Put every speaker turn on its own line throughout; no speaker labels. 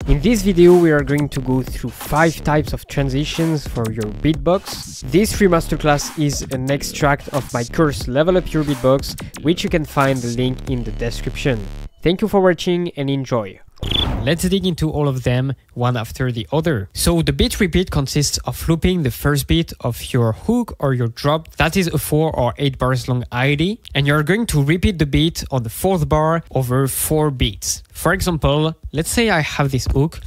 In this video we are going to go through 5 types of transitions for your beatbox. This free masterclass is an extract of my course Level Up Your Beatbox, which you can find the link in the description. Thank you for watching and enjoy. Let's dig into all of them one after the other. So the beat repeat consists of looping the first beat of your hook or your drop. That is a 4 or 8 bars long ID, and you're going to repeat the beat on the 4th bar over 4 beats. For example, let's say I have this hook.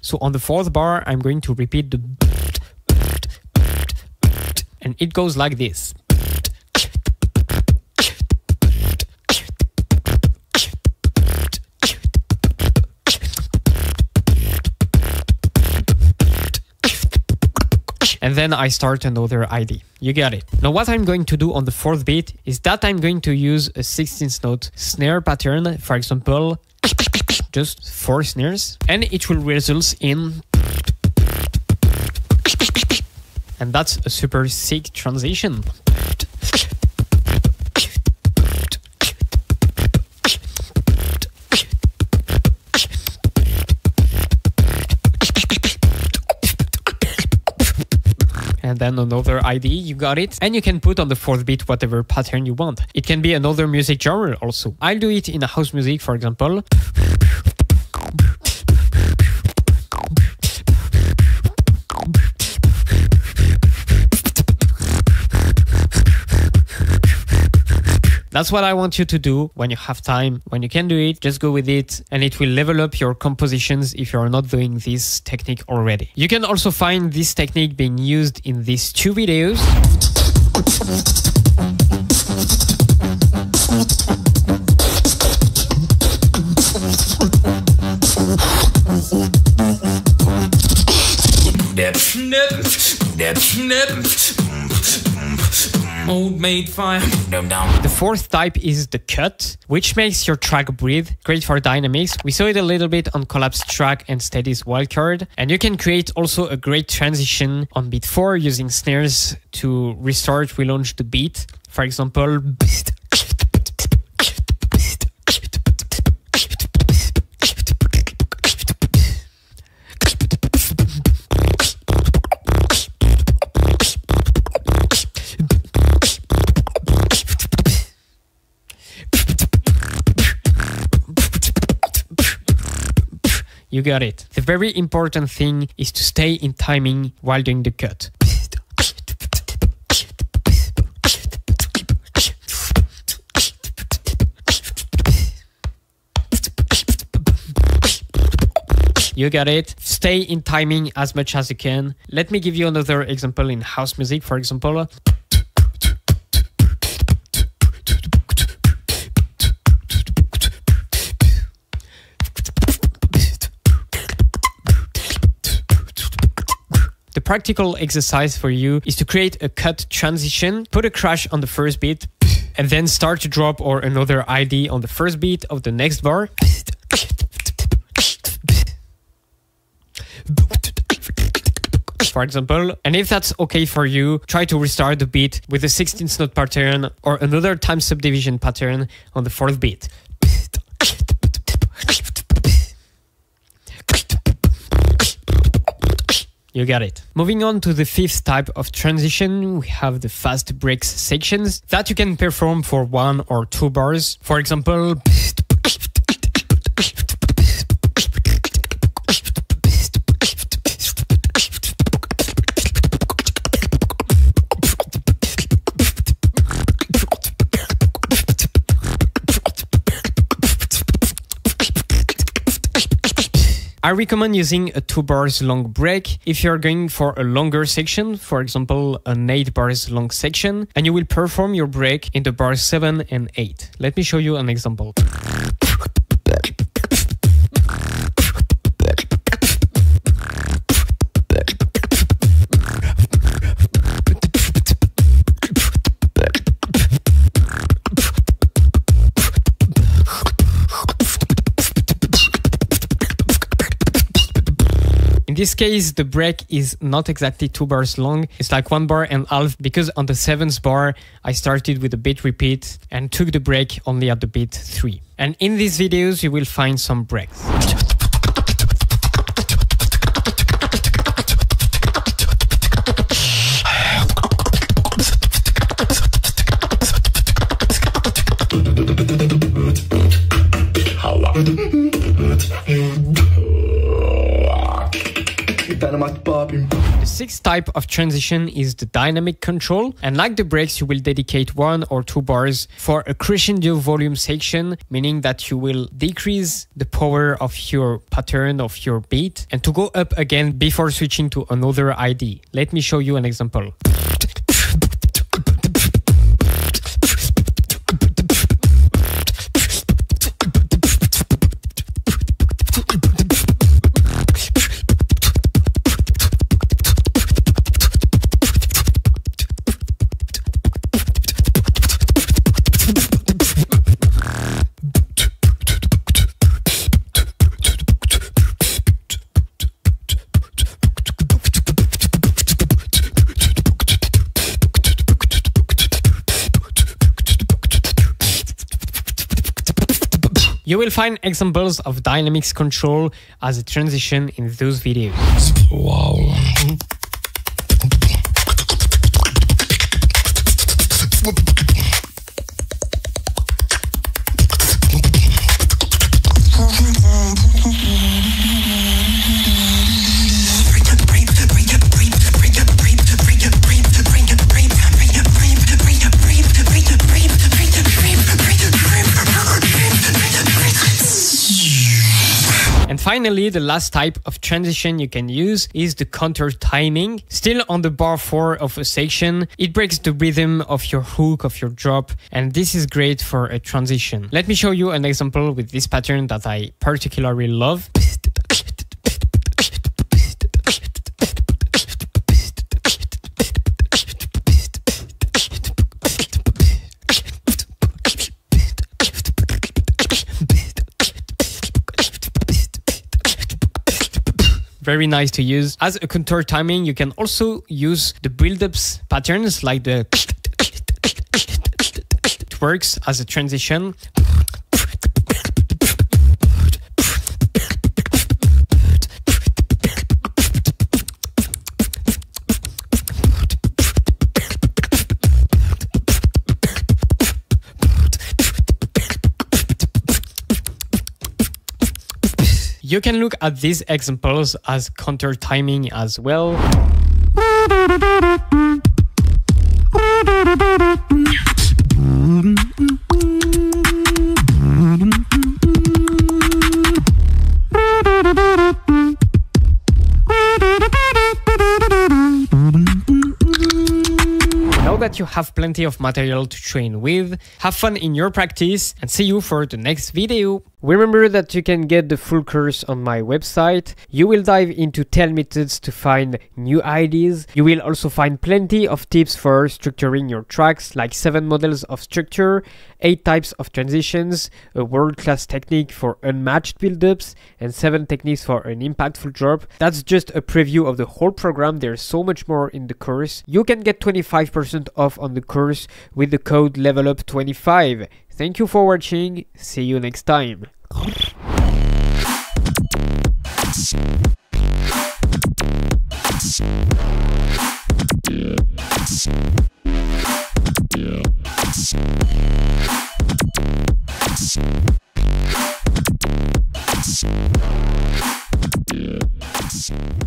So on the 4th bar, I'm going to repeat the and it goes like this. And then I start another ID. You got it. Now what I'm going to do on the 4th beat is that I'm going to use a 16th note snare pattern, for example, just 4 snares, and it will result in... And that's a super sick transition. And then another ID, you got it. And you can put on the 4th beat whatever pattern you want. It can be another music genre also. I'll do it in a house music, for example. That's what I want you to do when you have time. When you can do it, just go with it, and it will level up your compositions if you're not doing this technique already. You can also find this technique being used in these 2 videos. The 4th type is the cut, which makes your track breathe, great for dynamics. We saw it a little bit on Collapse track and Steady's wildcard, and you can create also a great transition on beat 4 using snares to restart, relaunch the beat. For example, you got it. The very important thing is to stay in timing while doing the cut. You got it. Stay in timing as much as you can. Let me give you another example in house music, for example. The practical exercise for you is to create a cut transition, put a crash on the 1st beat, and then start to drop or another ID on the 1st beat of the next bar. For example, and if that's okay for you, try to restart the beat with a 16th note pattern or another time subdivision pattern on the 4th beat. You got it. Moving on to the 5th type of transition, we have the fast breaks sections that you can perform for 1 or 2 bars. For example, I recommend using a 2 bars long break if you're going for a longer section, for example, an 8 bars long section, and you will perform your break in the bars 7 and 8. Let me show you an example. In this case, the break is not exactly 2 bars long. It's like 1.5 bars because on the 7th bar, I started with a beat repeat and took the break only at the beat 3. And in these videos, you will find some breaks. The 6th type of transition is the dynamic control, and like the breaks, you will dedicate 1 or 2 bars for a crescendo volume section, meaning that you will decrease the power of your pattern of your beat and to go up again before switching to another ID. Let me show you an example. You will find examples of dynamics control as a transition in those videos. Wow. And finally, the last type of transition you can use is the counter timing. Still on the bar 4 of a section, it breaks the rhythm of your hook, of your drop, and this is great for a transition. Let me show you an example with this pattern that I particularly love. Very nice to use. As a contour timing, you can also use the build-ups patterns like the it works as a transition. You can look at these examples as counter timing as well. Now that you have plenty of material to train with, have fun in your practice and see you for the next video. Remember that you can get the full course on my website. You will dive into 10 methods to find new ideas. You will also find plenty of tips for structuring your tracks, like 7 models of structure, 8 types of transitions, a world-class technique for unmatched build-ups, and 7 techniques for an impactful drop. That's just a preview of the whole program. There's so much more in the course. You can get 25% off on the course with the code LevelUp25. Thank you for watching. See you next time. Yeah.